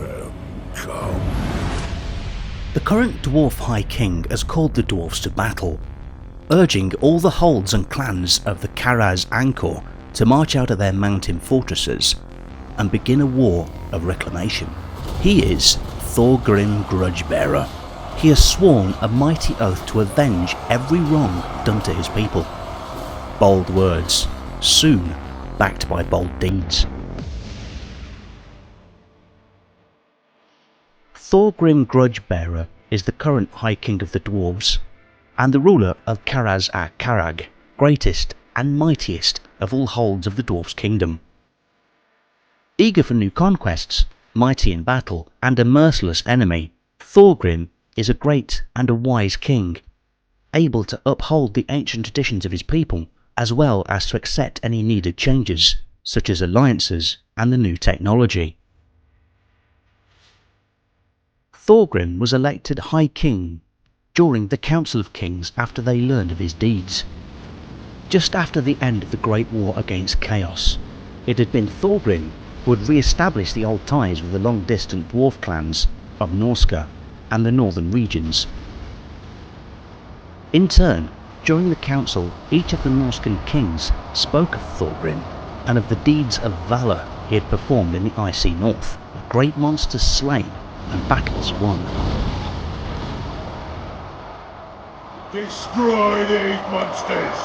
them come. The current Dwarf High King has called the Dwarfs to battle, urging all the holds and clans of the Karaz-a-Karak to march out of their mountain fortresses and begin a war of reclamation. He is Thorgrim Grudgebearer. He has sworn a mighty oath to avenge every wrong done to his people. Bold words, soon backed by bold deeds. Thorgrim Grudgebearer is the current High King of the Dwarves, and the ruler of Karaz-a-Karak, greatest and mightiest of all holds of the Dwarfs' kingdom. Eager for new conquests, mighty in battle, and a merciless enemy, Thorgrim is a great and a wise king, able to uphold the ancient traditions of his people, as well as to accept any needed changes, such as alliances and the new technology. Thorgrim was elected High King during the Council of Kings after they learned of his deeds. Just after the end of the Great War against Chaos, it had been Thorgrim who had re-established the old ties with the long-distant dwarf clans of Norska and the northern regions. In turn, during the council, each of the Norskan kings spoke of Thorgrim and of the deeds of valour he had performed in the icy north, great monsters slain and battles won. Destroy these monsters!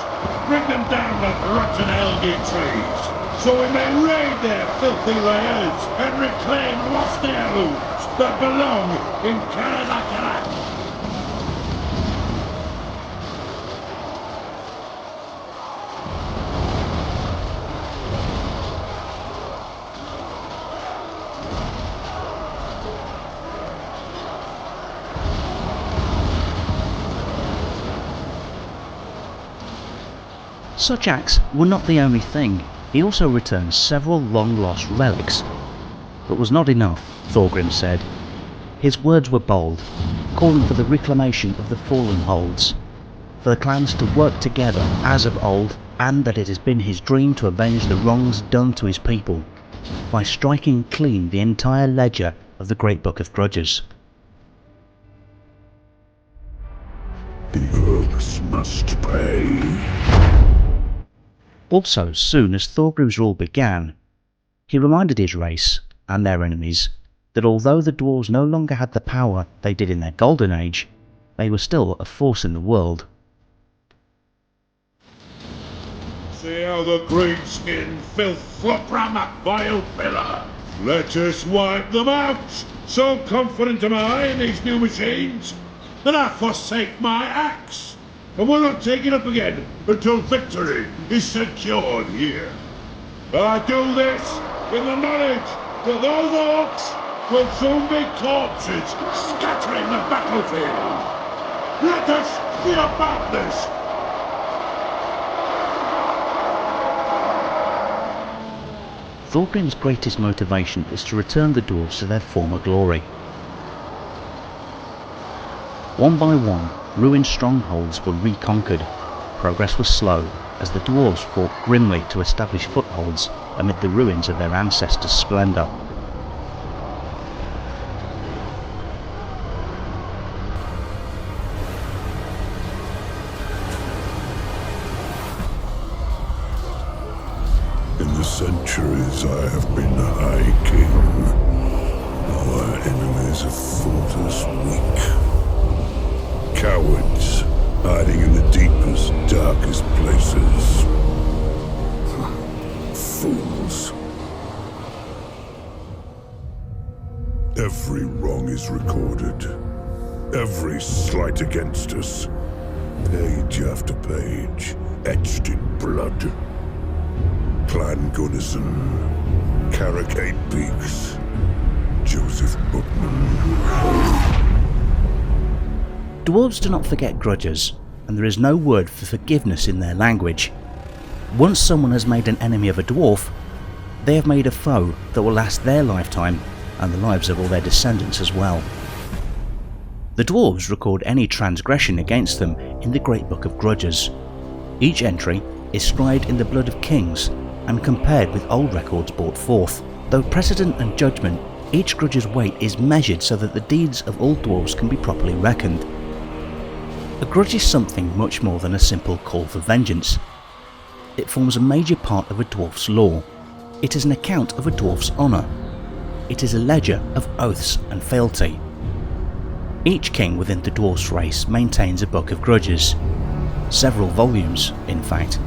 Bring them down like rotten algae trees, so we may raid their filthy lairs and reclaim lost heirlooms that belong in Karaz-a-Karak. Such acts were not the only thing. He also returned several long-lost relics. But was not enough, Thorgrim said. His words were bold, calling for the reclamation of the fallen holds, for the clans to work together as of old, and that it has been his dream to avenge the wrongs done to his people, by striking clean the entire ledger of the Great Book of Grudges. The Earths must pay. Also, soon as Thorgrim's rule began, he reminded his race, and their enemies, that although the dwarves no longer had the power they did in their golden age, they were still a force in the world. See how the greenskin filth flop round that vile pillar? Let us wipe them out! So confident am I in these new machines, that I forsake my axe, and will not take it up again until victory is secured here. But I do this in the knowledge that those orcs will soon be corpses scattering the battlefield. Let us be about this! Thorgrim's greatest motivation is to return the dwarves to their former glory. One by one, ruined strongholds were reconquered. Progress was slow, as the dwarves fought grimly to establish footholds amid the ruins of their ancestors' splendour. In the centuries I have been the High King, our enemies have thought us weak. Cowards, hiding in the deepest, darkest places. Fools. Every wrong is recorded. Every slight against us. Page after page, etched in blood. Clan Gunnison, Carrick Eight Peaks, Joseph Bookman. Dwarves do not forget grudges, and there is no word for forgiveness in their language. Once someone has made an enemy of a dwarf, they have made a foe that will last their lifetime and the lives of all their descendants as well. The dwarves record any transgression against them in the Great Book of Grudges. Each entry is scribed in the blood of kings and compared with old records brought forth, though precedent and judgment Each grudge's weight is measured so that the deeds of all dwarves can be properly reckoned. A grudge is something much more than a simple call for vengeance. It forms a major part of a dwarf's lore. It is an account of a dwarf's honour. It is a ledger of oaths and fealty. Each king within the dwarf's race maintains a book of grudges. Several volumes, in fact.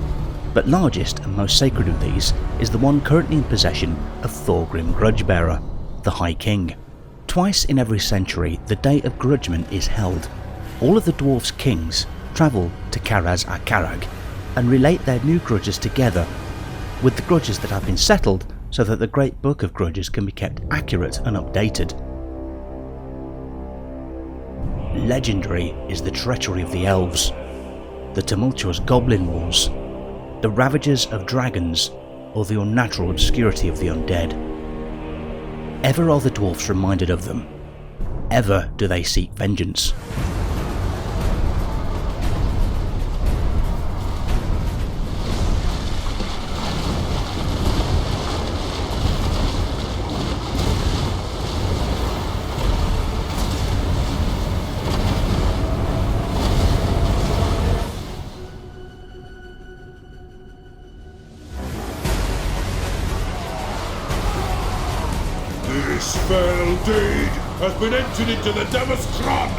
But largest and most sacred of these is the one currently in possession of Thorgrim Grudgebearer, the High King. Twice in every century, the Day of Grudgement is held. All of the dwarf's kings travel to Karaz-a-Karak and relate their new grudges together with the grudges that have been settled so that the Great Book of Grudges can be kept accurate and updated. Legendary is the treachery of the elves, the tumultuous goblin wars, the ravagers of dragons, or the unnatural obscurity of the undead. Ever are the dwarfs reminded of them. Ever do they seek vengeance. This fell deed has been entered into the Devaskron,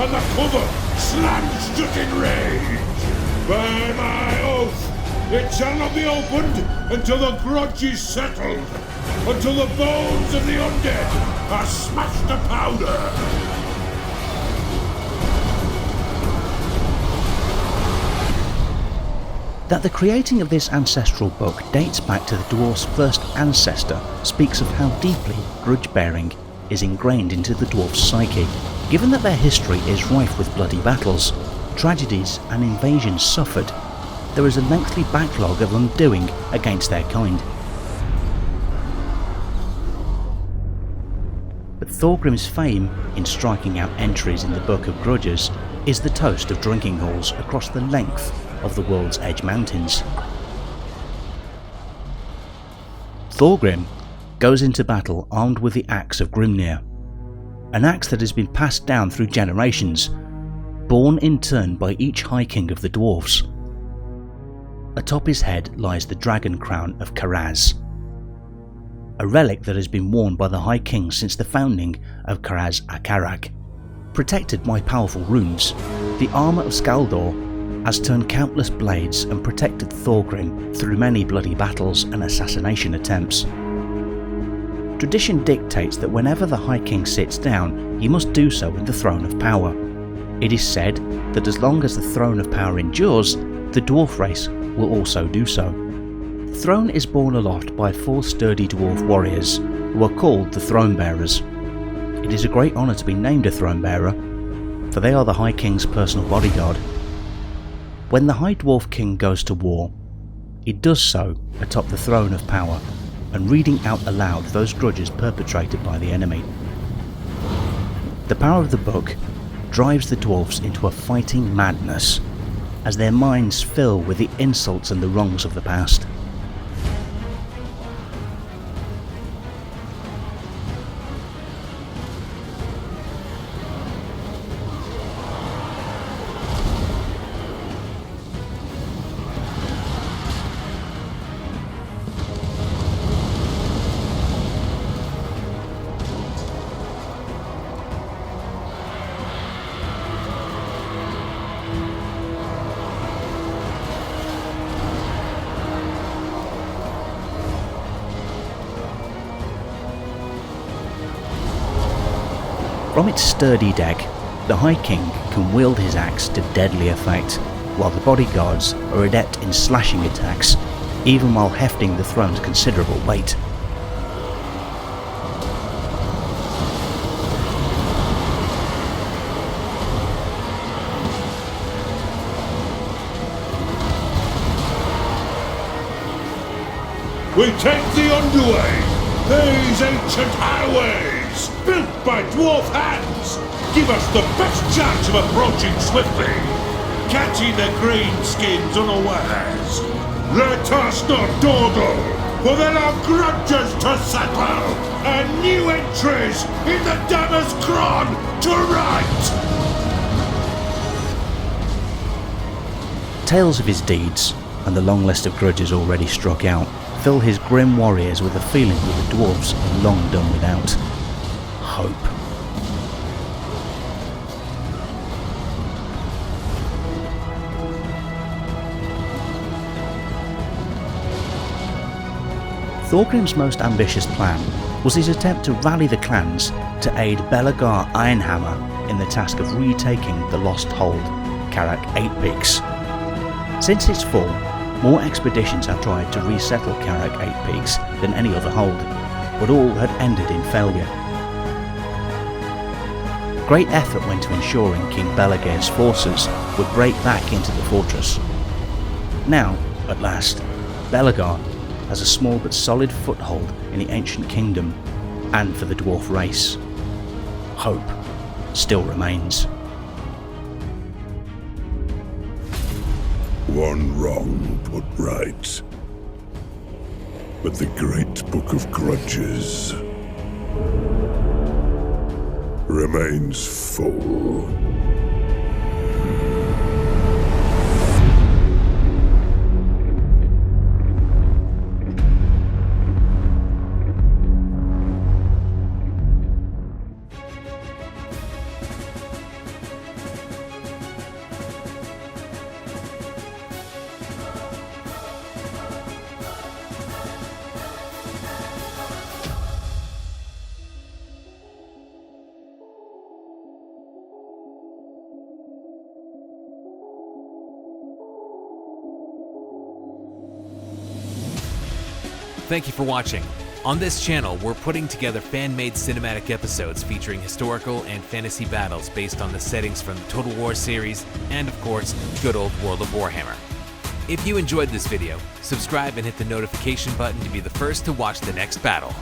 and the cover slams just in rage. By my oath, it shall not be opened until the grudge is settled, until the bones of the undead are smashed to powder. That the creating of this ancestral book dates back to the dwarf's first ancestor speaks of how deeply grudge-bearing is ingrained into the dwarf's psyche. Given that their history is rife with bloody battles, tragedies and invasions suffered, there is a lengthy backlog of undoing against their kind. But Thorgrim's fame in striking out entries in the Book of Grudges is the toast of drinking halls across the length of the World's Edge Mountains. Thorgrim goes into battle armed with the Axe of Grimnir, an axe that has been passed down through generations, borne in turn by each High King of the Dwarfs. Atop his head lies the dragon crown of Karaz, a relic that has been worn by the High King since the founding of Karaz-a-Karak. Protected by powerful runes, the armour of Skaldor has turned countless blades and protected Thorgrim through many bloody battles and assassination attempts. Tradition dictates that whenever the High King sits down, he must do so in the Throne of Power. It is said that as long as the Throne of Power endures, the dwarf race will also do so. The throne is borne aloft by 4 sturdy dwarf warriors, who are called the Throne Bearers. It is a great honour to be named a Throne Bearer, for they are the High King's personal bodyguard. When the High Dwarf King goes to war, he does so atop the Throne of Power and reading out aloud those grudges perpetrated by the enemy. The power of the book drives the dwarfs into a fighting madness as their minds fill with the insults and the wrongs of the past. From its sturdy deck, the High King can wield his axe to deadly effect, while the bodyguards are adept in slashing attacks, even while hefting the throne's considerable weight. We take the underway, these ancient highways, built by dwarf hands, give us the best chance of approaching swiftly, catching the greenskins unawares. Let us not dawdle, for there are grudges to settle, and new entries has gone to right! Tales of his deeds, and the long list of grudges already struck out, fill his grim warriors with a feeling that the dwarves are long done without hope. Thorgrim's most ambitious plan was his attempt to rally the clans to aid Belagar Ironhammer in the task of retaking the lost hold, Karak Eight Peaks. Since its fall, more expeditions have tried to resettle Karak Eight Peaks than any other hold, but all had ended in failure. Great effort went to ensuring King Belagar's forces would break back into the fortress. Now, at last, Belagar has a small but solid foothold in the ancient kingdom, and for the dwarf race, hope still remains. One wrong put right. But the great book of grudges remains full. Thank you for watching. On this channel, we're putting together fan-made cinematic episodes featuring historical and fantasy battles based on the settings from the Total War series and, of course, good old World of Warhammer. If you enjoyed this video, subscribe and hit the notification button to be the first to watch the next battle.